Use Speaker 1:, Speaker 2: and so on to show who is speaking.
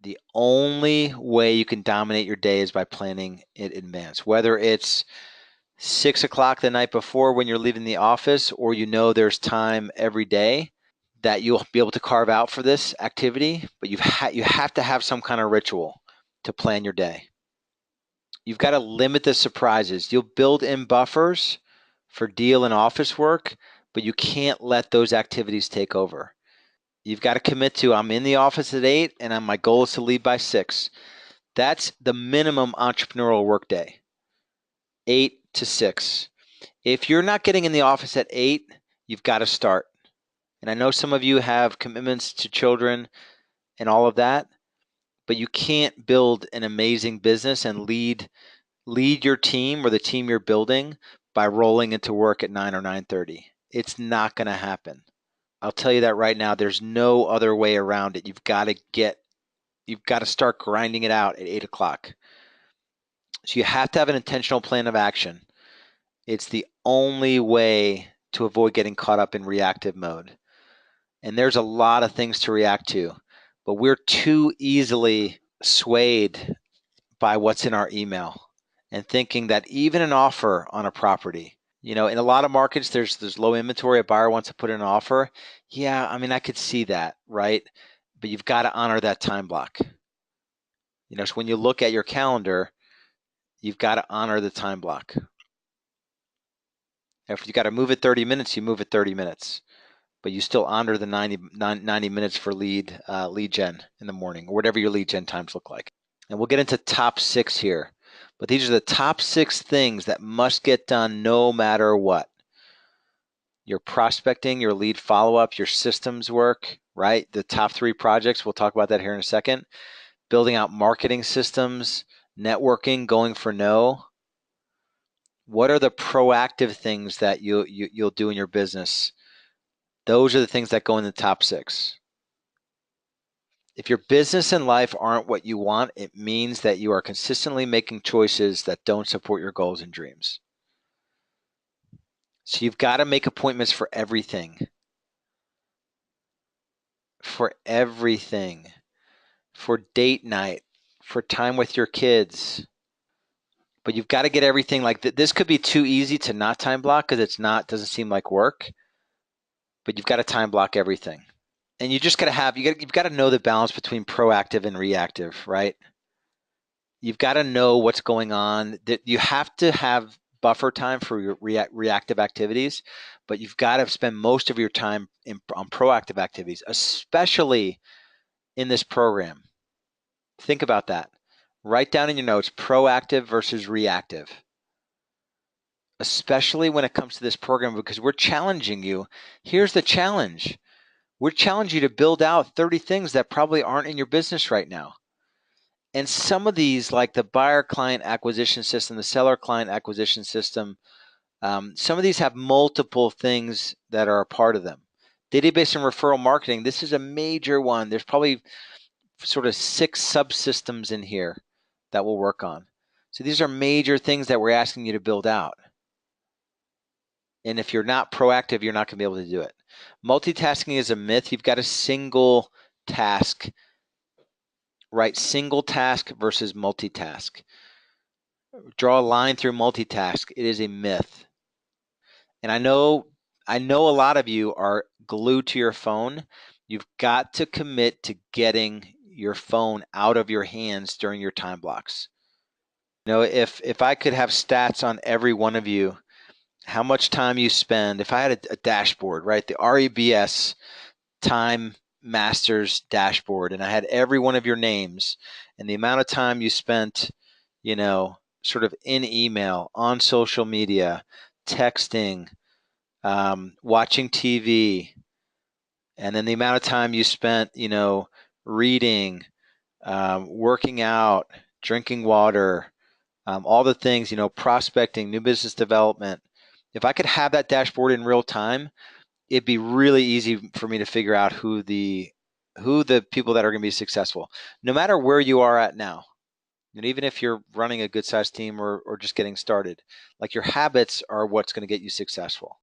Speaker 1: The only way you can dominate your day is by planning it in advance, whether it's 6 o'clock the night before when you're leaving the office, or there's time every day that you'll be able to carve out for this activity, but you have to have some kind of ritual to plan your day. You've got to limit the surprises. You'll build in buffers for deal and office work, but you can't let those activities take over. You've got to commit to, I'm in the office at 8 and my goal is to leave by 6. That's the minimum entrepreneurial workday, 8 to 6. If you're not getting in the office at 8, you've got to start. And I know some of you have commitments to children and all of that, but you can't build an amazing business and lead your team or the team you're building by rolling into work at 9 or 9:30. It's not going to happen. I'll tell you that right now. There's no other way around it. You've got to start grinding it out at 8 o'clock. So you have to have an intentional plan of action. It's the only way to avoid getting caught up in reactive mode. And there's a lot of things to react to, but we're too easily swayed by what's in our email and thinking that even an offer on a property, in a lot of markets, there's low inventory. A buyer wants to put in an offer. Yeah, I mean, I could see that, right? But you've got to honor that time block. So when you look at your calendar, you've got to honor the time block. If you got to move it 30 minutes, you move it 30 minutes. But you still honor the 90 minutes for lead gen in the morning, or whatever your lead gen times look like. And we'll get into top 6 here. But these are the top 6 things that must get done no matter what. Your prospecting, your lead follow-up, your systems work, right? The top 3 projects, we'll talk about that here in a second. Building out marketing systems, networking, going for no. What are the proactive things that you'll do in your business? Those are the things that go in the top 6. If your business and life aren't what you want, it means that you are consistently making choices that don't support your goals and dreams. So you've got to make appointments for everything. For everything. For date night. For time with your kids. But you've got to get everything like this. Could be too easy to not time block because doesn't seem like work. But you've got to time block everything. And you just got to you've got to know the balance between proactive and reactive, right? You've got to know what's going on. That you have to have buffer time for your reactive activities, but you've got to spend most of your time on proactive activities, especially in this program. Think about that. Write down in your notes, proactive versus reactive, especially when it comes to this program, because we're challenging you. Here's the challenge. We're challenging you to build out 30 things that probably aren't in your business right now. And some of these, like the buyer client acquisition system, the seller client acquisition system, some of these have multiple things that are a part of them. Database and referral marketing, this is a major one. There's probably sort of 6 subsystems in here that we'll work on. So these are major things that we're asking you to build out. And if you're not proactive, you're not going to be able to do it. Multitasking is a myth. You've got a single task, right? Single task versus multitask. Draw a line through multitask. It is a myth. And I know a lot of you are glued to your phone. You've got to commit to getting your phone out of your hands during your time blocks. If I could have stats on every one of you, how much time you spend, if I had a dashboard, right? The REBS Time Masters dashboard, and I had every one of your names and the amount of time you spent, sort of in email, on social media, texting, watching TV, and then the amount of time you spent, reading, working out, drinking water, all the things, prospecting, new business development. If I could have that dashboard in real time, it'd be really easy for me to figure out who the people that are going to be successful, no matter where you are at now. And even if you're running a good sized team or just getting started, like your habits are what's going to get you successful.